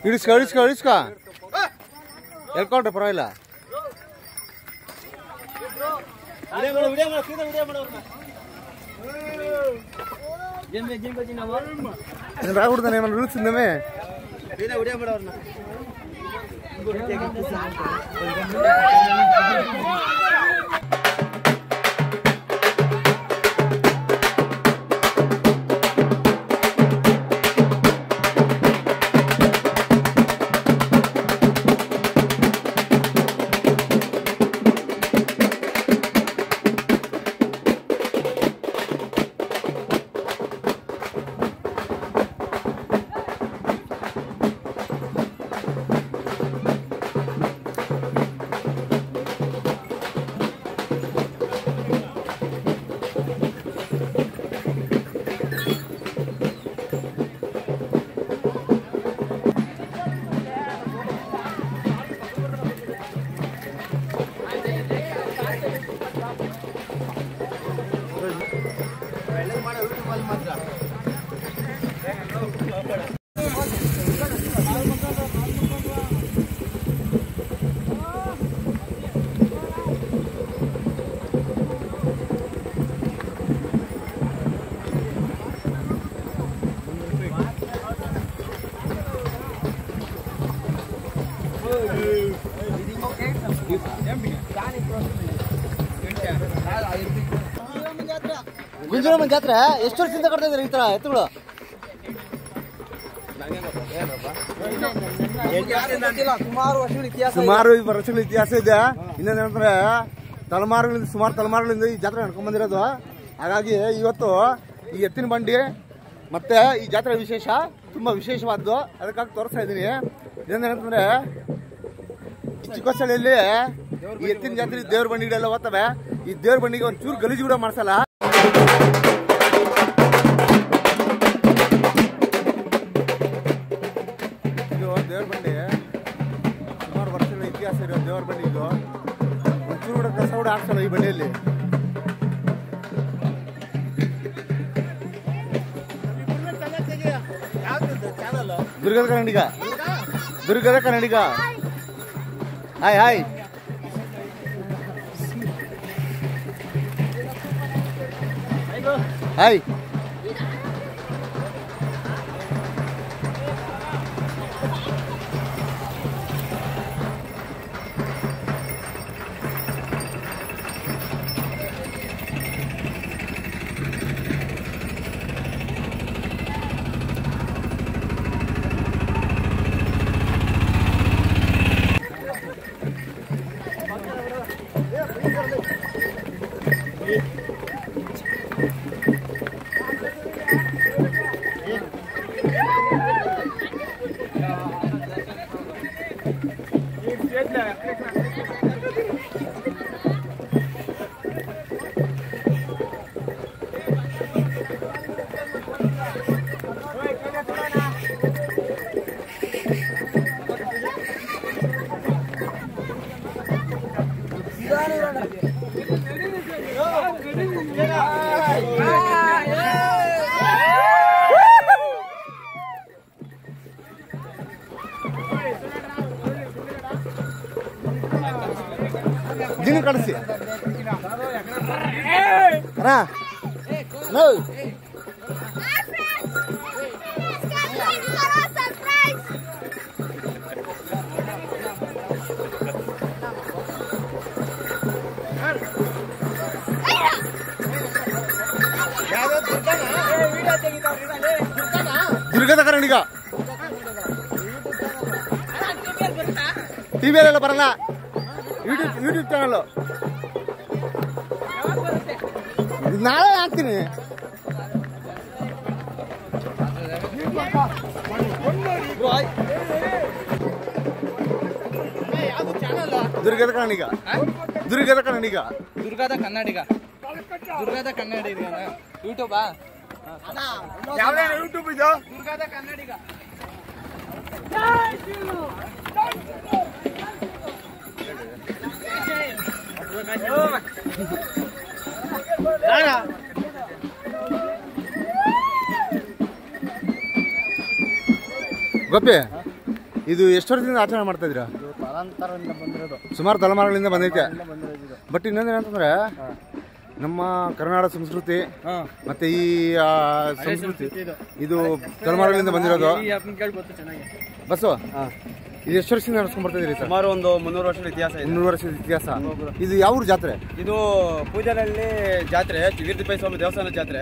ಇಳಿಸ್ಕ ಹೇಳ್ಕೊಂಡ್ರೆ ಪರವಾಗಿಲ್ಲ. రాకూడదని ఏమన్నా రూల్స్ ఉందమే? ಗುಂಜನಮ್ಮ ಜಾತ್ರೆ ಎಷ್ಟು ವರ್ಷದಿಂದ ಕಟ್ತಾ ಇದ್ದಾರೆ ಈ ತರ ಎತ್ತುಗಳು? ಸುಮಾರು ವರ್ಷಗಳ ಇತಿಹಾಸ ಇದೆ. ಇನ್ನೇನಂದ್ರೆ ಸುಮಾರು ತಲೆಮಾರುಗಳಿಂದ ಈ ಜಾತ್ರೆ ನಡ್ಕೊಂಡ್ ಬಂದಿರೋದು. ಹಾಗಾಗಿ ಇವತ್ತು ಈ ಎತ್ತಿನ ಬಂಡಿ ಮತ್ತೆ ಈ ಜಾತ್ರೆ ವಿಶೇಷ, ತುಂಬಾ ವಿಶೇಷವಾದ್ದು. ಅದಕ್ಕಾಗಿ ತೋರಿಸ್ತಾ ಇದ್ದೀನಿ. ಇದೇನಂತಂದ್ರೆ ಚಿಕ್ಕಹಳ್ಳಿಯಲ್ಲಿ ಈ ಎತ್ತಿನ ಜಾತ್ರೆ ದೇವ್ರ ಬಂಡಿಗಳೆಲ್ಲ ಹೋಗ್ತವೆ. ಈ ದೇವ್ರ ಬಂಡಿಗೆ ಒಂಚೂರು ಗಲೀಜು ಕೂಡ ಮಾಡ್ಸಲ್ಲ. ದೇವ್ರ ಬಂಡಿ ಸುಮಾರು ವರ್ಷಗಳ ಇತಿಹಾಸ ಇರೋ ದೇವ್ರ ಬಂಡಿ. ಇದು ಒಂಚೂರು ಕೂಡ ಕಸ ಕೂಡ ಹಾಕ್ಸಲ್ಲ ಈ ಬಂಡಿಯಲ್ಲಿ. ದುರ್ಗದ ಕನ್ನಡಿಗ ಹಾಯ್ ಹಾಯ್. ಹಾಯ್ ದಿನ ಕಳಿಸಿ ದುರ್ಗದ ಕನ್ನಡಿಗ ಟಿವಿಯಲ್ಲೆಲ್ಲ ಬರಲ್ಲ. ಯೂಟ್ಯೂಬ್ ಚಾನಲ್ ನಾಳೆ ಹಾಕ್ತೀನಿ. ದುರ್ಗದ ಕನ್ನಡಿಗ ಯೂಟ್ಯೂಬಾ ಯೂಟ್ಯೂಬ್ ಇದು ದುರ್ಗದ ಕನ್ನಡಿಗ. ಗೋಪಿ, ಇದು ಎಷ್ಟು ವರ್ಷದಿಂದ ಆಚರಣೆ ಮಾಡ್ತಾ ಇದ್ದೀರಾ? ಸುಮಾರು ತಲೆಮಾರುಗಳಿಂದ ಬಂದೈತೆ. ಬಟ್ ಇನ್ನೊಂದೇನಂತಂದ್ರೆ ನಮ್ಮ ಕರ್ನಾಟಕ ಸಂಸ್ಕೃತಿ ಮತ್ತೆ ಈ ಸಂಸ್ಕೃತಿ ಇದು ತಲೆಮಾರುಗಳಿಂದ ಬಂದಿರೋದು. ಬಸ್ಸು, ಇದು ಎಷ್ಟು ವರ್ಷದಿಂದ ನಡೆಸ್ಕೊಂಡ್ ಬರ್ತಾ ಇದೀರಿ? ಸುಮಾರು ಒಂದು 300 ವರ್ಷದ ಇತಿಹಾಸ ಇದೆ. 300 ವರ್ಷದ ಇತಿಹಾಸ. ಇದು ಯಾವ ಊರು ಜಾತ್ರೆ? ಇದು ಪೂಜಾರಲ್ಲಿ ಜಾತ್ರೆ, ವೀರತಿಪ್ಪಯ್ಯ ಸ್ವಾಮಿ ದೇವಸ್ಥಾನ ಜಾತ್ರೆ.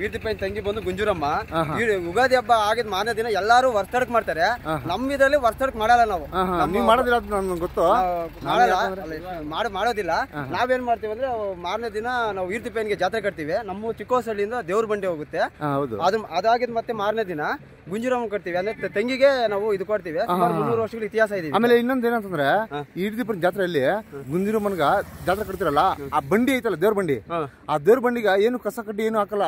ವೀರತಿಪ್ಪಯ್ಯ ತಂಗಿ ಬಂದು ಗುಂಜೂರಮ್ಮ. ಯುಗಾದಿ ಹಬ್ಬ ಆಗಿದ ಮಾರನೇ ದಿನ ಎಲ್ಲಾರು ವರ್ಷದಕ್ ಮಾಡ್ತಾರೆ. ನಮ್ಮ ಇದರಲ್ಲಿ ವರ್ಷದಕ್ ಮಾಡಲ್ಲ ನಾವು. ನೀವು ಮಾಡೋದಿಲ್ಲ ಅಂತ ನನ್ಗೆ ಗೊತ್ತು. ಮಾಡೋದಿಲ್ಲ. ನಾವೇನ್ ಮಾಡ್ತೀವಿ ಅಂದ್ರೆ ಮಾರನೇ ದಿನ ನಾವು ವೀರತಿಪ್ಪಯ್ಯನಿಗೆ ಜಾತ್ರೆ ಕಟ್ತೀವಿ. ನಮ್ಮ ಚಿಕ್ಕೋಸಳ್ಳಿಯಿಂದ ದೇವ್ರ ಬಂಡಿ ಹೋಗುತ್ತೆ. ಅದಾಗಿದ್ ಮತ್ತೆ ಮಾರನೇ ದಿನ ಗುಂಜೂರಮ್ಮ ಕಟ್ತೀವಿ. ಅಂದ್ರೆ ತಂಗಿಗೆ ನಾವು ಇದು ಕೊಡ್ತೀವಿ. 300 ವರ್ಷಗಳ ಇತಿಹಾಸ ಇದೆ. ಆಮೇಲೆ ಇನ್ನೊಂದ್ ಏನಂತಂದ್ರೆ ಈ ವೀರತಿಪ್ಪನ ಜಾತ್ರೆಯಲ್ಲಿ ಗುಂಜೂರಮ್ಮನ್ಗ ಜಾತ್ರೆ ಕಟ್ತಿರಲ್ಲ, ಆ ಬಂಡಿ ಐತಲ್ಲ ದೇವ್ರ ಬಂಡಿ, ಆ ದೇವ್ರ ಬಂಡಿಗ ಏನು ಕಸ ಕಡ್ಡಿ ಏನು ಹಾಕಲ್ಲ.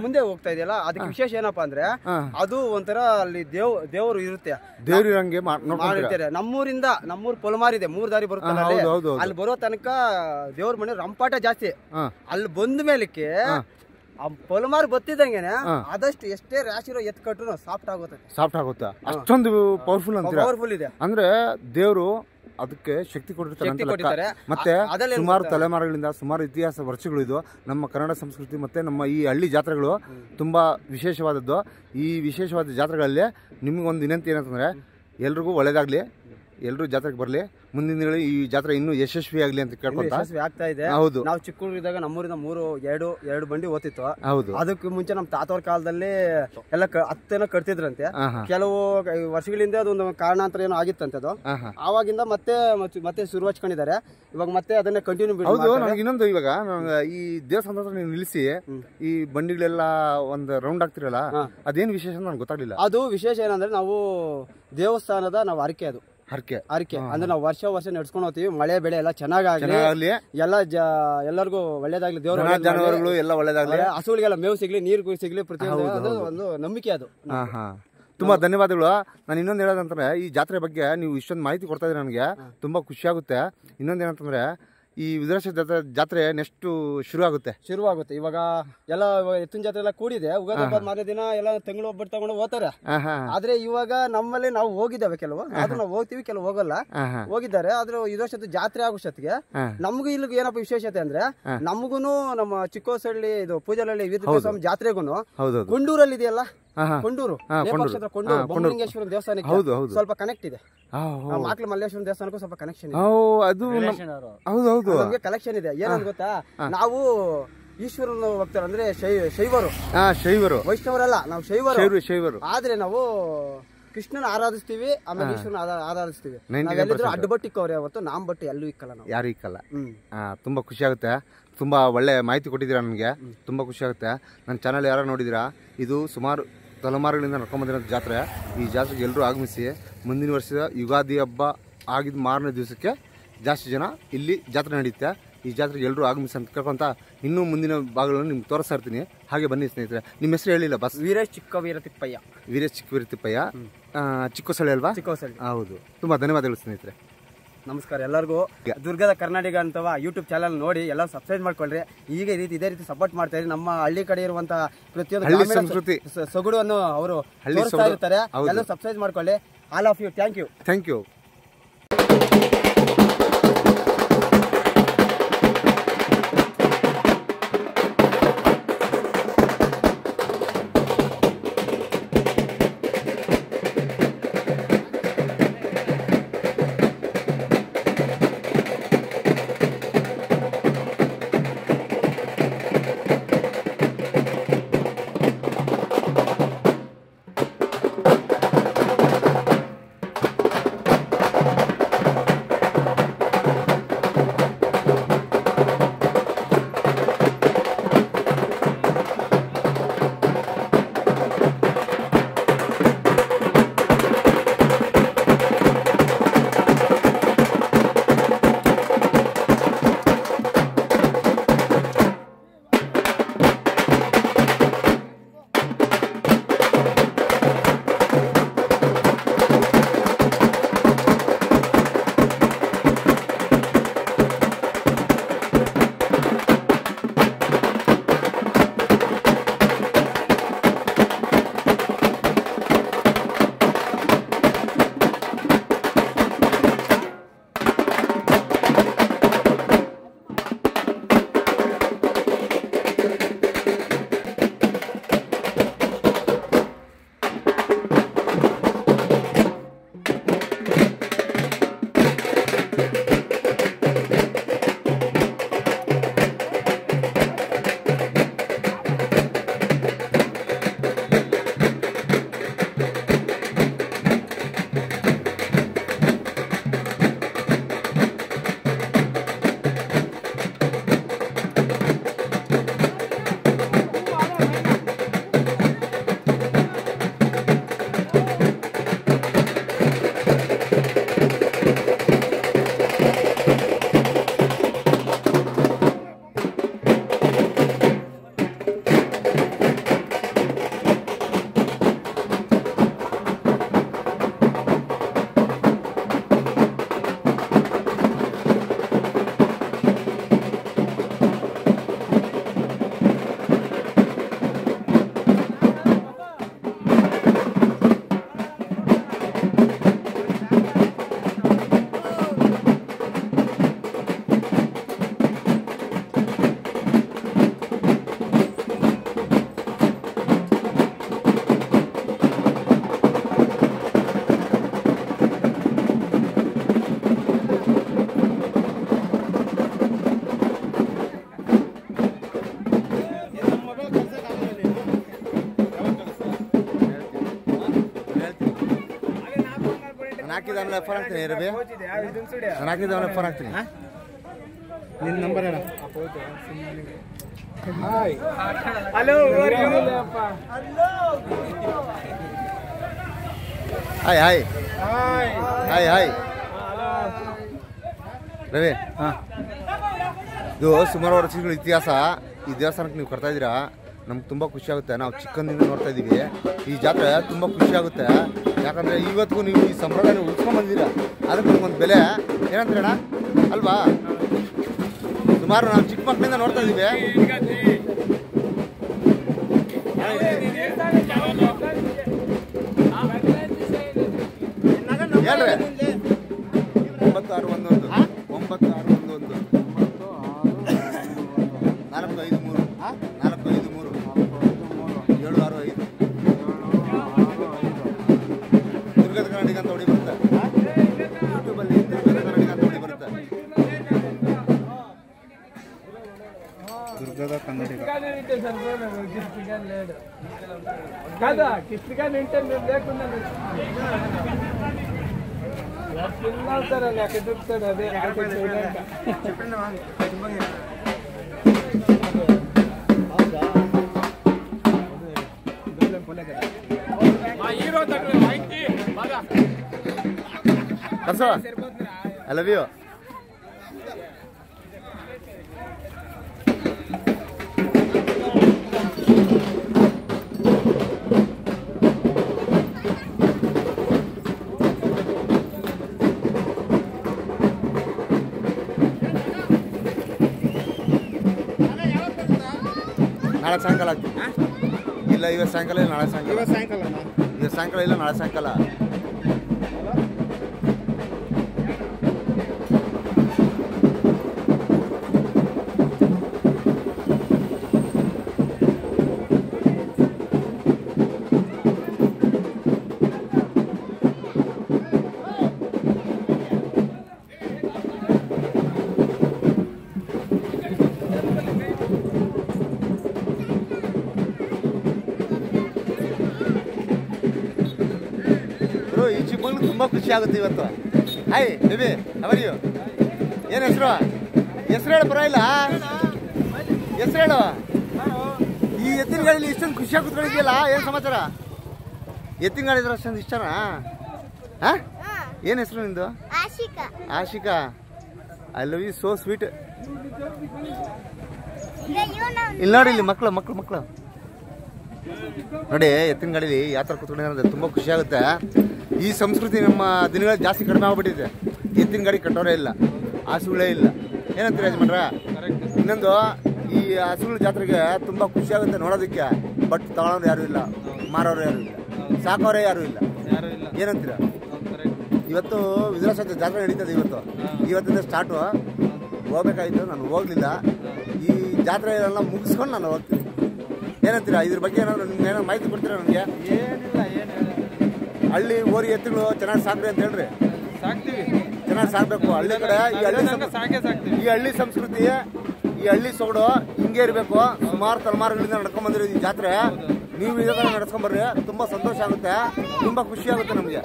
ಮುಂದೆ ಹೋಗ್ತಾ ಇದೆಯಲ್ಲ, ಅದಕ್ಕೆ ವಿಶೇಷ ಏನಪ್ಪಾ ಅಂದ್ರೆ ಅದು ಒಂಥರ ಅಲ್ಲಿ ದೇವರು ಇರುತ್ತೆ. ದೇವ್ರ ಇರಂಗೆ ಮಾಡಿರ್ತಾರೆ. ನಮ್ಮೂರ್ ಪೊಲಮಾರ್ ಇದೆ, 3 ದಾರಿ ಬರುತ್ತೆ. ಅಲ್ಲಿ ಬರೋ ತನಕ ದೇವ್ರ ಮನೆ ರಂಪಾಟ ಜಾಸ್ತಿ. ಅಲ್ಲಿ ಬಂದ ಮೇಲಕ್ಕೆ ಪೊಲಮಾರ್ ಬತ್ತಿದಂಗೆನೆ ಆದಷ್ಟು ಎಷ್ಟೇ ರಾಶಿರೋ ಎತ್ ಕಟ್ರು ಸಾಫ್ಟ್ ಆಗುತ್ತೆ. ಅಷ್ಟೊಂದು ಪವರ್ಫುಲ್ ಅಂತ ಪವರ್ಫುಲ್ ಇದೆ. ಅಂದ್ರೆ ದೇವ್ರು ಅದಕ್ಕೆ ಶಕ್ತಿ ಕೊಟ್ಟಿರ್ತಾರೆ. ಮತ್ತೆ ಸುಮಾರು ತಲೆಮಾರುಗಳಿಂದ ಸುಮಾರು ಇತಿಹಾಸ ವರ್ಷಗಳು ಇದು ನಮ್ಮ ಕನ್ನಡ ಸಂಸ್ಕೃತಿ ಮತ್ತೆ ನಮ್ಮ ಈ ಹಳ್ಳಿ ಜಾತ್ರೆಗಳು ತುಂಬಾ ವಿಶೇಷವಾದದ್ದು. ಈ ವಿಶೇಷವಾದ ಜಾತ್ರೆಗಳಲ್ಲಿ ನಿಮ್ಗೊಂದು ವಿನಂತಿ ಏನಂತಂದ್ರೆ ಎಲ್ರಿಗೂ ಒಳ್ಳೇದಾಗ್ಲಿ, ಎಲ್ಲರೂ ಜಾತ್ರೆಗೆ ಬರ್ಲಿ, ಮುಂದಿನ ದಿನಗಳಲ್ಲಿ ಈ ಜಾತ್ರೆ ಇನ್ನೂ ಯಶಸ್ವಿ ಆಗ್ಲಿ ಅಂತ ಕೇಳ್ಕೊಂತ ಆಗ್ತಾ ಇದೆ. ಹೌದು, ನಾವು ಚಿಕ್ಕೂರಿದ್ದಾಗ ನಮ್ಮೂರಿಂದ ಎರಡು ಬಂಡಿ ಓದ್ತಿತ್ತು. ಹೌದು, ಅದಕ್ಕೆ ಮುಂಚೆ ನಮ್ಮ ತಾತವ್ರ ಕಾಲದಲ್ಲಿ ಎಲ್ಲ 10 ಕಟ್ತಿದ್ರಂತೆ. ಕೆಲವು ವರ್ಷಗಳಿಂದ ಅದೊಂದು ಕಾರಣಾಂತರ ಏನೋ ಆಗಿತ್ತಂತೆ. ಅದು ಆವಾಗಿಂದ ಮತ್ತೆ ಶುರು ಹಚ್ಕೊಂಡಿದ್ದಾರೆ. ಇವಾಗ ಮತ್ತೆ ಅದನ್ನೇ ಕಂಟಿನ್ಯೂ. ಹೌದು, ನನಗೆ ಇನ್ನೊಂದು, ಇವಾಗ ಈ ದೇವಸ್ಥಾನದ ಹತ್ರ ನೀವು ನಿಲ್ಲಿಸಿ ಈ ಬಂಡಿಗಳೆಲ್ಲ ಒಂದು ರೌಂಡ್ ಆಗ್ತಿರಲ್ಲ, ಅದೇನು ವಿಶೇಷ ನನ್ಗೆ ಗೊತ್ತಾಗ್ಲಿಲ್ಲ. ಅದು ವಿಶೇಷ ಏನಂದ್ರೆ ನಾವು ದೇವಸ್ಥಾನದ ನಾವು ಹರಕೆ, ಅದು ಹರಕೆ ಅಂದ್ರೆ ನಾವು ವರ್ಷ ನಡ್ಸ್ಕೊಂಡು ಹೋಗ್ತೀವಿ. ಮಳೆ ಬೆಳೆ ಎಲ್ಲ ಚೆನ್ನಾಗಾಗ್ಲಿ, ಎಲ್ಲರಿಗೂ ಒಳ್ಳೇದಾಗ್ಲಿ, ದೇವ್ರ ಜಾನುವಾರುಗಳು ಎಲ್ಲ ಒಳ್ಳೇದಾಗ್ಲಿ, ಹಸುಗಳಿಗೆಲ್ಲ ಮೇವು ಸಿಗ್ಲಿ, ನೀರು ಸಿಗ್ಲಿ, ಪ್ರತಿಯೊಂದು ಒಂದು ನಂಬಿಕೆ ಅದು. ತುಂಬಾ ಧನ್ಯವಾದಗಳು. ನಾನು ಇನ್ನೊಂದು ಹೇಳೋದಂತಂದ್ರೆ ಈ ಜಾತ್ರೆ ಬಗ್ಗೆ ನೀವು ಇಷ್ಟೊಂದು ಮಾಹಿತಿ ಕೊಡ್ತಾ ಇದ್ರೆ ನನಗೆ ತುಂಬಾ ಖುಷಿ ಆಗುತ್ತೆ. ಇನ್ನೊಂದೇನಂತಂದ್ರೆ ಈ ವಿಧುರಾಶ ಜಾತ್ರೆ ನೆಕ್ಸ್ಟ್ ಶುರುವಾಗುತ್ತೆ. ಇವಾಗ ಎಲ್ಲ ಎತ್ತಿನ ಜಾತ್ರೆ ಎಲ್ಲ ಕೂಡಿದೆ. ಉಗಾದಿ ಹಬ್ಬದ ಮಾರನೇ ದಿನ ಎಲ್ಲ ತಿಂಗಳು ಒಬ್ಬಟ್ಟು ತಗೊಂಡು ಹೋಗ್ತಾರೆ. ಆದ್ರೆ ಇವಾಗ ನಮ್ಮಲ್ಲಿ ನಾವು ಹೋಗಿದ್ದಾವೆ ಕೆಲವು, ಆದ್ರೂ ನಾವು ಹೋಗ್ತೀವಿ, ಕೆಲವು ಹೋಗಲ್ಲ. ಹೋಗಿದ್ದಾರೆ. ಆದ್ರೂ ವಿಧುರಾಶದ ಜಾತ್ರೆ ಆಗೋಷ್ಟೊತ್ತಿಗೆ ನಮ್ಗೂ ಇಲ್ಲಿ ಏನಪ್ಪ ವಿಶೇಷತೆ ಅಂದ್ರೆ, ನಮಗೂನು ನಮ್ಮ ಚಿಕ್ಕೋಸಳ್ಳಿ ಇದು ಪೂಜಾರಳ್ಳಿ ವೀರತಿಪ್ಪಯ್ಯ ಸ್ವಾಮಿ ಜಾತ್ರೆಗೂನು ಕೊಂಡೂರಲ್ಲಿ ಇದೆಯಲ್ಲ, ಕೊಂಡೂರು ಕೊಂಡೂರಿಂಗೇಶ್ವರ ದೇವಸ್ಥಾನಕ್ಕೆ ಸ್ವಲ್ಪ ಕನೆಕ್ಟ್ ಇದೆ. ಮಾಕ್ಲ ಮಲ್ಲೇಶ್ವರ ದೇವಸ್ಥಾನಕ್ಕೂ ಸ್ವಲ್ಪ ಕನೆಕ್ಷನ್ ಇದೆ. ನಮ್ಗೆ ಕಲೆಕ್ಷನ್ ಇದೆ. ಏನಂತ ಗೊತ್ತಾ, ನಾವು ಈಶ್ವರನ ಹೋಗ್ತಾರೆ ಅಂದ್ರೆ ಶೈವರು, ವೈಷ್ಣವರಲ್ಲ, ನಾವು ಶೈವರು. ಆದ್ರೆ ನಾವು ಕೃಷ್ಣನ ಆರಾಧಿಸ್ತೀವಿ, ಆಮೇಲೆ ಈಶ್ವರನ ಆರಾಧಿಸ್ತೀವಿ. ನಾವೆಲ್ಲಿದ್ರು ಅಡ್ಡಬಟ್ಟಿಕ್ಕವ್ರೆ ಹೊತ್ತು ನಾಂಬಟ್ಟಿ ಎಲ್ಲೂ ಇಕ್ಕಲ್ಲ, ನಾವು ಯಾರು ಇಕ್ಕಲ್ಲ. ತುಂಬಾ ಖುಷಿ ಆಗುತ್ತೆ. ತುಂಬಾ ಒಳ್ಳೆ ಮಾಹಿತಿ ಕೊಟ್ಟಿದ್ದೀರಾ ನನಗೆ, ತುಂಬಾ ಖುಷಿ ಆಗುತ್ತೆ. ನನ್ನ ಚಾನಲ್ ಯಾರು ನೋಡಿದಿರಾ, ಇದು ಸುಮಾರು ತಲೆಮಾರುಗಳಿಂದ ನಡ್ಕೊಂಬಂದಿರೋ ಜಾತ್ರೆ. ಈ ಜಾತ್ರೆಗೆ ಎಲ್ಲರೂ ಆಗಮಿಸಿ ಮುಂದಿನ ವರ್ಷದ ಯುಗಾದಿ ಹಬ್ಬ ಆಗಿದ ಮಾರನೇ ದಿವಸಕ್ಕೆ ಜಾಸ್ತಿ ಜನ ಇಲ್ಲಿ ಜಾತ್ರೆ ನಡೆಯುತ್ತೆ. ಈ ಜಾತ್ರೆಗೆ ಎಲ್ಲರೂ ಆಗಮಿಸಿ ಅಂತ ಕೇಳ್ಕೊಂತ ಇನ್ನೂ ಮುಂದಿನ ಭಾಗಗಳನ್ನು ನಿಮ್ಗೆ ತೋರಿಸ್ತಾ ಇರ್ತೀನಿ. ಹಾಗೆ ಬನ್ನಿ ಸ್ನೇಹಿತರೆ. ನಿಮ್ಮ ಹೆಸರು ಹೇಳಿಲ್ಲ ಬಸ್? ವೀರೇಶ್ ಚಿಕ್ಕವೀರತಿಪ್ಪಯ್ಯ. ಚಿಕ್ಕೋಸಳ್ಳಿ ಅಲ್ವಾ? ಚಿಕ್ಕೋಸಳ್ಳಿ. ಹೌದು. ತುಂಬಾ ಧನ್ಯವಾದಗಳು ಸ್ನೇಹಿತರೆ. ನಮಸ್ಕಾರ ಎಲ್ಲರಿಗೂ. ದುರ್ಗದ ಕರ್ನಾಟಕ ಅಂತವ ಯೂಟ್ಯೂಬ್ ಚಾನಲ್ ನೋಡಿ ಎಲ್ಲ ಸಬ್ಸ್ಕ್ರೈಬ್ ಮಾಡ್ಕೊಳ್ರಿ. ಇದೇ ರೀತಿ ಸಪೋರ್ಟ್ ಮಾಡ್ತಾ ಇರಿ. ನಮ್ಮ ಹಳ್ಳಿ ಕಡೆ ಇರುವಂತಹ ಪ್ರತಿಯೊಂದು ಸಂಸ್ಕೃತಿ ಸೊಗಡುವನ್ನು ಅವರು ತೋರಿಸ್ತಾ ಇರ್ತಾರೆ. ಎಲ್ಲ ಸಬ್ಸ್ಕ್ರೈಬ್ ಮಾಡ್ಕೊಳ್ಳಿ. All of you. Thank you. ಹಾಕಿದ ಆಮೇಲೆ ಫೋನ್ ಹಾಕ್ತೀನಿ ರವಿ, ನಾನು ಹಾಕಿದ ಆಮೇಲೆ ಫೋನ್ ಹಾಕ್ತೀನಿ. ನಿನ್ನ ನಂಬರ್ ಹೇಳ. Hi hi hi hi Ravi. ಇದು ಸುಮಾರು ವರ್ಷಗಳ ಇತಿಹಾಸ. ಈ ದೇವಸ್ಥಾನಕ್ಕೆ ನೀವು ಕರ್ತಾ ಇದ್ದೀರಾ, ನಮ್ಗೆ ತುಂಬ ಖುಷಿ ಆಗುತ್ತೆ. ನಾವು ಚಿಕ್ಕಂದಿಂದ ನೋಡ್ತಾ ಇದ್ದೀವಿ. ಈ ಜಾತ್ರೆ ತುಂಬ ಖುಷಿ ಆಗುತ್ತೆ. ಯಾಕಂದರೆ ಇವತ್ತಿಗೂ ನೀವು ಈ ಸಂಪ್ರದಾಯ ಉಳಿಸ್ಕೊಂಡು ಬಂದಿದ್ದೀರಾ, ಅದಕ್ಕೆ ನಮ್ಗೊಂದು ಬೆಲೆ ಏನಂತೀರಣ್ಣ ಅಲ್ವಾ? ಸುಮಾರು ನಾವು ಚಿಕ್ಕ ಮಕ್ಕಳಿಂದ ನೋಡ್ತಾ ಇದ್ದೀವಿ. ಹೇಳ್ರಿ 9611 9611 453 453 765 ದುರ್ಗದ ಕನ್ನಡಿಗ ಅಂತ ಹೊಡಿ ಬರುತ್ತೆ ಯೂಟ್ಯೂಬಲ್ಲಿ. ದುರ್ಗದ ಕನ್ನಡಿಗ ಅಂತ ಹೊಡಿ ಬರುತ್ತೆ. ದುರ್ಗದ ಕನ್ನಡಿಗ I love you. ನಾಳೆ ಸಾಯಂಕಾಲ ಇಲ್ಲ, ಇವತ್ತು ಸಾಯಂಕಾಲ ಇಲ್ಲ, ನಾಳೆ ಸಾಯಂಕಾಲ. ಇವತ್ತು ಸಾಯಂಕಾಲ ಇಲ್ಲ, ನಾಳೆ ಸಾಯಂಕಾಲ. ಈ ಚಿಕ್ಕಮಗಳೂರು ತುಂಬ ಖುಷಿ ಆಗುತ್ತೆ ಇವತ್ತು. Hi baby, how are you? ಏನು ಹೆಸರು? ಹೆಸರು ಹೇಳು, ಪರವಾಗಿಲ್ಲ, ಹೆಸರು ಹೇಳು. ಈ ಎತ್ತಿನ ಗಾಡಿಲಿ ಇಷ್ಟೊಂದು ಖುಷಿಯಾಗಿ ಕೂತ್ಕೊಂಡಿದ್ಯಲ್ಲ, ಏನು ಸಮಾಚಾರ? ಎತ್ತಿನ ಗಾಡಿ ಇದ್ರೆ ಅಷ್ಟೊಂದು ಇಷ್ಟನಾ? ಹಾಂ, ಏನು ಹೆಸರು ನಿಂದು? Ashika. I love you, so sweet. ಇಲ್ಲಿ ನೋಡಿ, ಇಲ್ಲಿ ಮಕ್ಕಳು ನೋಡಿ, ಎತ್ತಿನ ಗಾಡೀಲಿ ಯಾವ ಥರ ಕೂತ್ಕೊಂಡಿರೋದು ತುಂಬ ಖುಷಿ ಆಗುತ್ತೆ. ಈ ಸಂಸ್ಕೃತಿ ನಮ್ಮ ದಿನಗಳಲ್ಲಿ ಜಾಸ್ತಿ ಕಡಿಮೆ ಆಗ್ಬಿಟ್ಟಿದೆ. ಎತ್ತಿನ ಗಾಡಿ ಕಟ್ಟೋರೇ ಇಲ್ಲ, ಹಸುಗಳೇ ಇಲ್ಲ. ಏನಂತೀರ ಯಜಮಾನ್ರ? ಇನ್ನೊಂದು, ಈ ಹಸುಗಳ ಜಾತ್ರೆಗೆ ತುಂಬ ಖುಷಿ ಆಗುತ್ತೆ ನೋಡೋದಕ್ಕೆ. ಬಟ್ ತಗೊಳೋರು ಯಾರು ಇಲ್ಲ, ಮಾರೋರು ಯಾರು ಇಲ್ಲ, ಸಾಕೋರೇ ಯಾರು ಇಲ್ಲ. ಏನಂತೀರ? ಇವತ್ತು ವಿಜಯರಾಜ ಜಾತ್ರೆ ನಡೀತದೆ. ಇವತ್ತಿಂದ ಸ್ಟಾರ್ಟು. ಹೋಗ್ಬೇಕಾಯ್ತು, ನಾನು ಹೋಗಲಿಲ್ಲ. ಈ ಜಾತ್ರೆ ಎಲ್ಲ ಮುಗಿಸ್ಕೊಂಡು ನಾನು ಹೋಗ್ತೀನಿ. ಏನಂತೀರಾ? ಇದ್ರ ಬಗ್ಗೆ ಏನಾದ್ರು ನಿಮ್ಗೆ ಏನಾದ್ರು ಮಾಹಿತಿ ಕೊಡ್ತೀರಾ ನನಗೆ? ಏನಿಲ್ಲ, ಹಳ್ಳಿ ಓರಿ ಎತ್ತುಗಳು ಚೆನ್ನಾಗಿ ಸಾಕ್ರಿ ಅಂತ ಹೇಳ್ರಿ. ಸಾಕ್ತೀವಿ, ಚೆನ್ನಾಗಿ ಸಾಕ್ಬೇಕು. ಹಳ್ಳಿ ಕಡೆ ಈ ಹಳ್ಳಿ ಸಂಸ್ಕೃತಿ, ಈ ಹಳ್ಳಿ ಸೊಗಡು ಹಿಂಗೆ ಇರಬೇಕು. ಸುಮಾರು ತಲೆಮಾರುಗಳಿಂದ ನಡ್ಕೊಂಡ್ ಬಂದಿರೋ ಈ ಜಾತ್ರೆ ನೀವು ಇದನ್ನ ನಡ್ಸ್ಕೊಂಬರ್ರಿ. ತುಂಬ ಸಂತೋಷ ಆಗುತ್ತೆ, ತುಂಬ ಖುಷಿ ಆಗುತ್ತೆ ನಮಗೆ.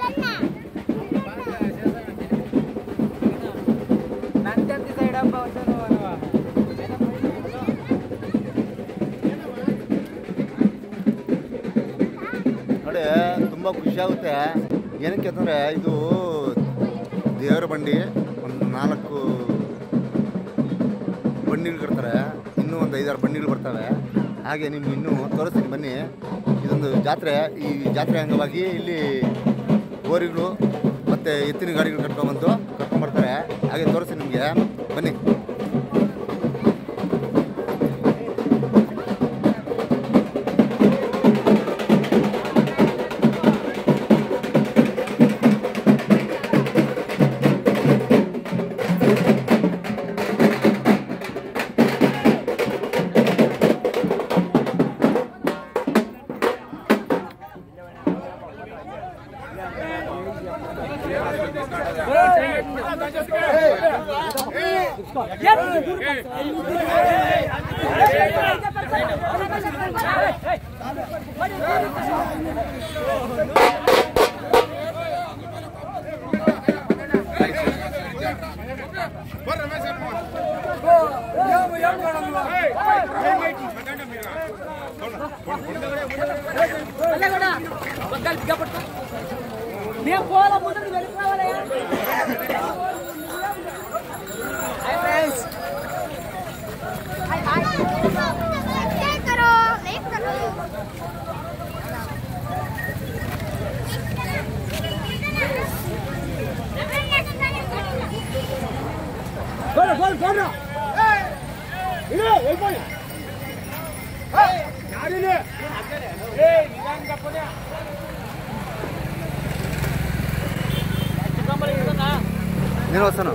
ನೋಡಿ, ತುಂಬ ಖುಷಿ ಆಗುತ್ತೆ. ಏನಕ್ಕೆ ಅಂತಂದರೆ ಇದು ದೇವರ ಬಂಡಿ. ಒಂದು 4 ಬಂಡಿಗಳು ಕಟ್ತಾರೆ, ಇನ್ನೂ ಒಂದು 5-6 ಬಂಡಿಗಳು ಬರ್ತವೆ. ಹಾಗೆ ನಿಮ್ಗೆ ಇನ್ನೂ ತೋರಿಸ್ತೀನಿ ಬನ್ನಿ. ಇದೊಂದು ಜಾತ್ರೆ. ಈ ಜಾತ್ರೆ ಅಂಗವಾಗಿ ಇಲ್ಲಿ ಓರಿಗಳು ಮತ್ತು ಎತ್ತಿನ ಗಾಡಿಗಳು ಕರ್ಕೊಂಬರ್ತಾರೆ. ಹಾಗೆ ತೋರಿಸ್ತೀನಿ ನಿಮಗೆ, ಬನ್ನಿ. నేను వస్తాను.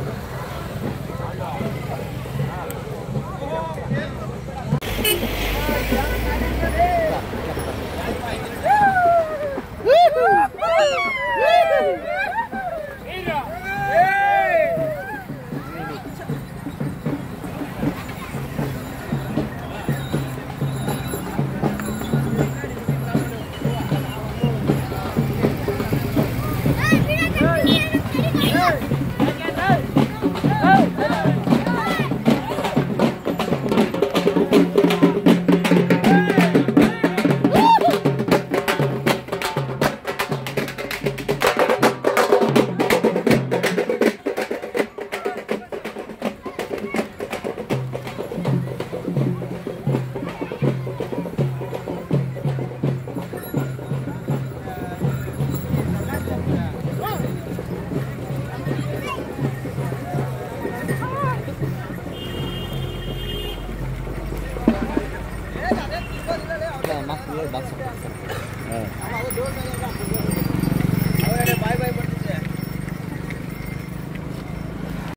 Mas dia bangsa.